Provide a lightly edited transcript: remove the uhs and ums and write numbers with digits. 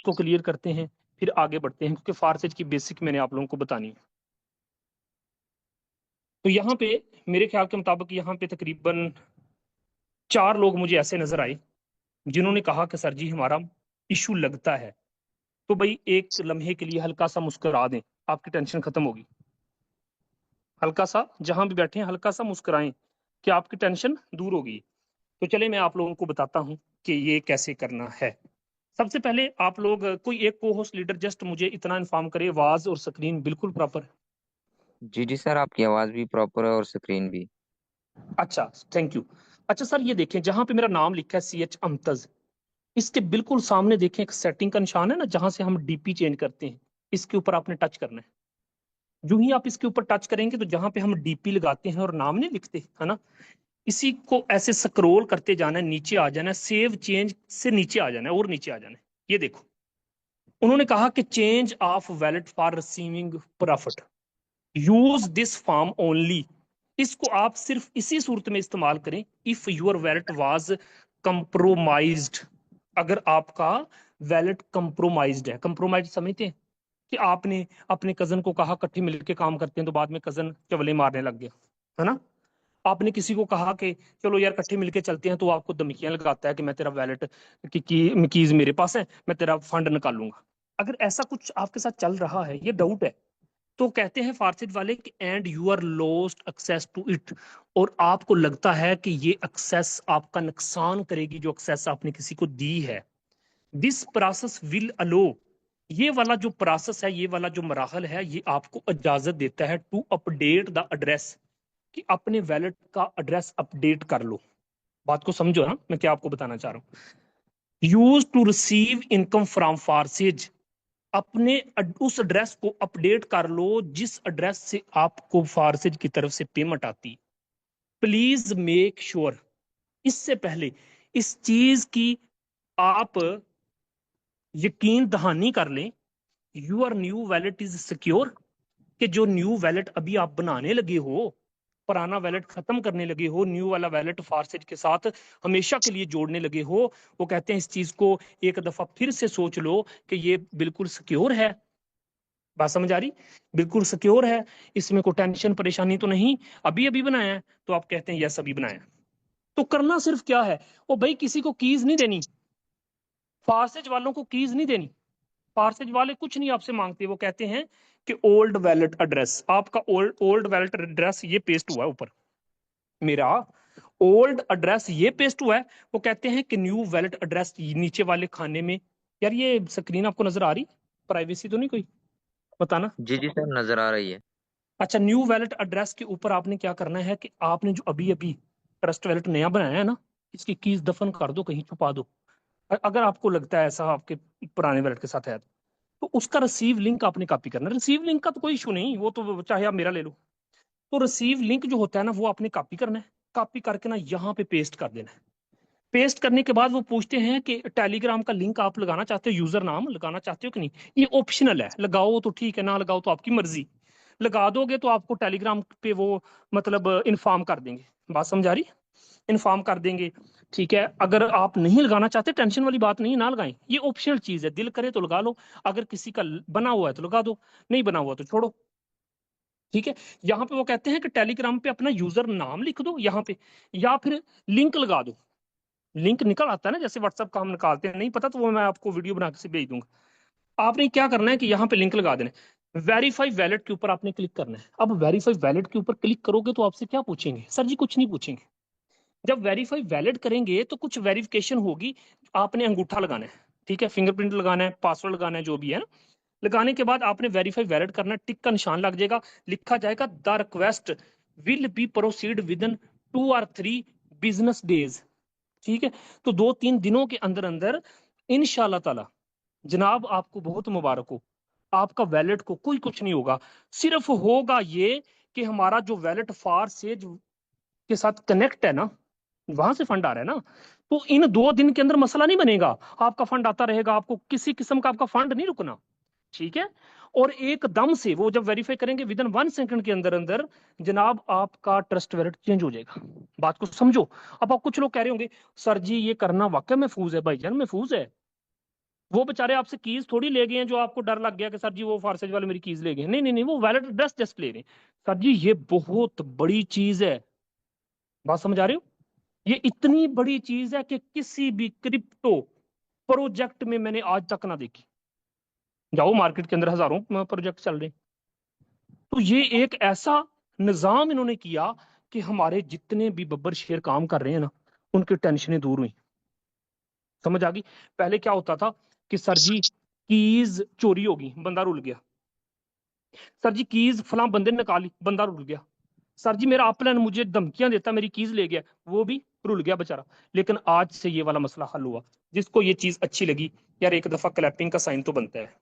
को क्लियर करते हैं, फिर आगे बढ़ते हैं, क्योंकि फारसेज की बेसिक मैंने आप लोगों को बतानी है। तो यहाँ पे मेरे ख्याल के मुताबिक यहाँ पे तकरीबन 4 लोग मुझे ऐसे नजर आए जिन्होंने कहा कि सर जी हमारा इशू लगता है। तो भाई एक लम्हे के लिए हल्का सा मुस्कुरा दें, आपकी टेंशन खत्म होगी। हल्का सा, जहां भी बैठे हैं हल्का सा मुस्कुराएं कि आपकी टेंशन दूर होगी। तो चले मैं आप लोगों को बताता हूं कि ये कैसे करना है। सबसे पहले आप लोग कोई एक को होस्ट लीडर जस्ट मुझे इतना इन्फॉर्म करे, आवाज और स्क्रीन बिल्कुल प्रॉपर। जी जी सर, आपकी आवाज़ भी प्रॉपर है और स्क्रीन भी। अच्छा, थैंक यू। अच्छा सर, ये देखें जहां पे मेरा नाम लिखा है CH अमतज, इसके बिल्कुल सामने देखें एक सेटिंग का निशान है ना, जहां से हम डीपी चेंज करते हैं। इसके ऊपर आपने टच करना है। जो ही आप इसके ऊपर टच करेंगे तो जहां पे हम डीपी लगाते हैं और नाम नहीं लिखते है ना, इसी को ऐसे स्क्रॉल करते जाना है, नीचे आ जाना है, सेव चेंज से नीचे आ जाना है और नीचे आ जाना है। ये देखो, उन्होंने कहा कि change of wallet for receiving profit, use this form only. इसको आप सिर्फ इसी सूरत में इस्तेमाल करें if your wallet was compromised. अगर आपका वैलेट कंप्रोमाइज्ड है, कंप्रोमाइज समझते हैं कि आपने अपने कजन को कहा इकट्ठे मिलकर काम करते हैं, तो बाद में कजन चवले मारने लग गया, है ना। आपने किसी को कहा कि चलो यार इकट्ठे मिलके चलते हैं, तो वो आपको धमकियां लगाता है कि मैं तेरा वैलेट की कीज मेरे पास है, मैं तेरा फंड निकालूंगा। अगर ऐसा कुछ आपके साथ चल रहा है, ये डाउट है, तो कहते हैं फारसिद वाले कि and you are lost access to it, और आपको लगता है कि ये एक्सेस आपका नुकसान करेगी, जो एक्सेस आपने किसी को दी है। दिस प्रोसेस विल अलो, ये वाला जो प्रोसेस है, ये वाला जो मराहल है, ये आपको इजाजत देता है टू अपडेट द एड्रेस, कि अपने वैलेट का एड्रेस अपडेट कर लो। बात को समझो ना, मैं क्या आपको बताना चाह रहा हूँ। Use to receive income from forces, अपने उस एड्रेस को अपडेट कर लो जिस एड्रेस से आपको फारसेज की तरफ से पेमेंट आती। प्लीज मेक श्योर, इससे पहले इस चीज की आप यकीन दहानी कर लें, your new wallet is secure, कि जो न्यू वैलेट अभी आप बनाने लगे हो, पुराना वैलेट खत्म करने लगे हो, न्यू वाला वैलेट फारसेज के साथ हमेशा के लिए जोड़ने लगे हो, वो कहते हैं इस चीज को एक दफा फिर से सोच लो कि ये बिल्कुल सिक्योर है। बात समझ आ रही? बिल्कुल सिक्योर है, इसमें कोई टेंशन परेशानी तो नहीं, अभी अभी बनाया है। तो आप कहते हैं यस अभी बनाया है। तो करना सिर्फ क्या है, वो भाई किसी को कीज नहीं देनी, फारसेज वालों को कीज नहीं देनी। पार्सेज वाले कुछ नहीं आपसे मांगते, वो कहते हैं कि ओल्ड वैलेट एड्रेस, आपका ओल्ड ओल्ड वैलेट एड्रेस ये पेस्ट हुआ है ऊपर, मेरा ओल्ड एड्रेस ये पेस्ट हुआ है। वो कहते हैं कि न्यू वैलेट एड्रेस नीचे वाले खाने में। यार ये स्क्रीन आपको नजर आ रही? प्राइवेसी तो नहीं कोई? बताना। जी जी सर, नज़र आ रही है। अच्छा, न्यू वैलेट एड्रेस के ऊपर आपने क्या करना है कि आपने जो अभी अभी ट्रस्ट वैलेट नया बनाया है ना, इसकी कीज दफन कर दो, कहीं छुपा दो। अगर आपको लगता है ऐसा आपके पुराने वैलेट के साथ है, तो उसका रिसीव लिंक आपने कॉपी करना है। रिसीव लिंक का तो कोई इशू नहीं, वो तो चाहे आप मेरा ले लो। तो रिसीव लिंक जो होता है ना, वो आपने कॉपी करना है, कॉपी करके ना यहाँ पे पेस्ट कर देना है। पेस्ट करने के बाद वो पूछते हैं कि टेलीग्राम का लिंक आप लगाना चाहते हो, यूजर नाम लगाना चाहते हो कि नहीं। ये ऑप्शनल है, लगाओ तो ठीक है, ना लगाओ तो आपकी मर्जी। लगा दोगे तो आपको टेलीग्राम पे वो मतलब इन्फॉर्म कर देंगे। बात समझ आ रही? इन्फॉर्म कर देंगे। ठीक है, अगर आप नहीं लगाना चाहते, टेंशन वाली बात नहीं, ना लगाएं, ये ऑप्शनल चीज है, दिल करे तो लगा लो। अगर किसी का बना हुआ है तो लगा दो, नहीं बना हुआ तो छोड़ो। ठीक है, यहाँ पे वो कहते हैं कि टेलीग्राम पे अपना यूजर नाम लिख दो यहाँ पे, या फिर लिंक लगा दो। लिंक निकल आता है ना, जैसे व्हाट्सएप का हम निकालते हैं, नहीं पता तो वो मैं आपको वीडियो बना के भेज दूंगा। आपने क्या करना है कि यहाँ पे लिंक लगा देना है, वेरीफाई वैलेट के ऊपर आपने क्लिक करना है। अब वेरीफाई वैलेट के ऊपर क्लिक करोगे तो आपसे क्या पूछेंगे? सर जी कुछ नहीं पूछेंगे। जब वेरीफाई वैलिड करेंगे तो कुछ वेरिफिकेशन होगी, आपने अंगूठा लगाना है, ठीक है, फिंगरप्रिंट लगाना है, पासवर्ड लगाना है, जो भी है ना। लगाने के बाद आपने वेरीफाई वैलिड करना है, टिक का निशान लग जाएगा, लिखा जाएगा the request will be proceed with in 2 और 3 बिजनेस डेज। ठीक है, तो 2-3 दिनों के अंदर अंदर इंशाल्लाह ताला जनाब आपको बहुत मुबारक हो, आपका वैलेट को कोई कुछ नहीं होगा। सिर्फ होगा ये कि हमारा जो वैलेट फार से के साथ कनेक्ट है ना, वहां से फंड आ रहा है ना, तो इन 2 दिन के अंदर मसला नहीं बनेगा। आपका फंड आता रहेगा, आपको किसी किस्म का आपका फंड नहीं रुकना। ठीक है, और एकदम से वो जब वेरीफाई करेंगे विद इन 1 सेकंड के अंदर अंदर जनाब आपका ट्रस्ट वैलेट चेंज हो जाएगा। बात को समझो। अब आप कुछ लोग कह रहे होंगे सर जी ये करना वाकई महफूज है, भाईजान महफूज है। वो बेचारे आपसे कीज थोड़ी ले गए हैं जो आपको डर लग गया कि सर जी वो फारसेज वाले मेरी कीज ले गए। नहीं नहीं नहीं, वो वैलिड एड्रेस जस्ट ले रहे हैं। सर जी ये बहुत बड़ी चीज है, बात समझ आ रही हो? ये इतनी बड़ी चीज है कि किसी भी क्रिप्टो प्रोजेक्ट में मैंने आज तक ना देखी। जाओ मार्केट के अंदर हजारों प्रोजेक्ट चल रहे हैं। तो ये एक ऐसा निजाम इन्होंने किया कि हमारे जितने भी बब्बर शेर काम कर रहे हैं ना, उनकी टेंशनें दूर हुई। समझ आ गई? पहले क्या होता था कि सर जी कीज चोरी होगी, बंदा रुल गया। सर जी कीज फलां बंदे ने निकाली, बंदा रुल गया। सर जी मेरा अपलाइन मुझे धमकियां देता, मेरी कीज ले गया, वो भी रुल गया बेचारा। लेकिन आज से ये वाला मसला हल हुआ। जिसको ये चीज अच्छी लगी, यार एक दफा क्लैपिंग का साइन तो बनता है।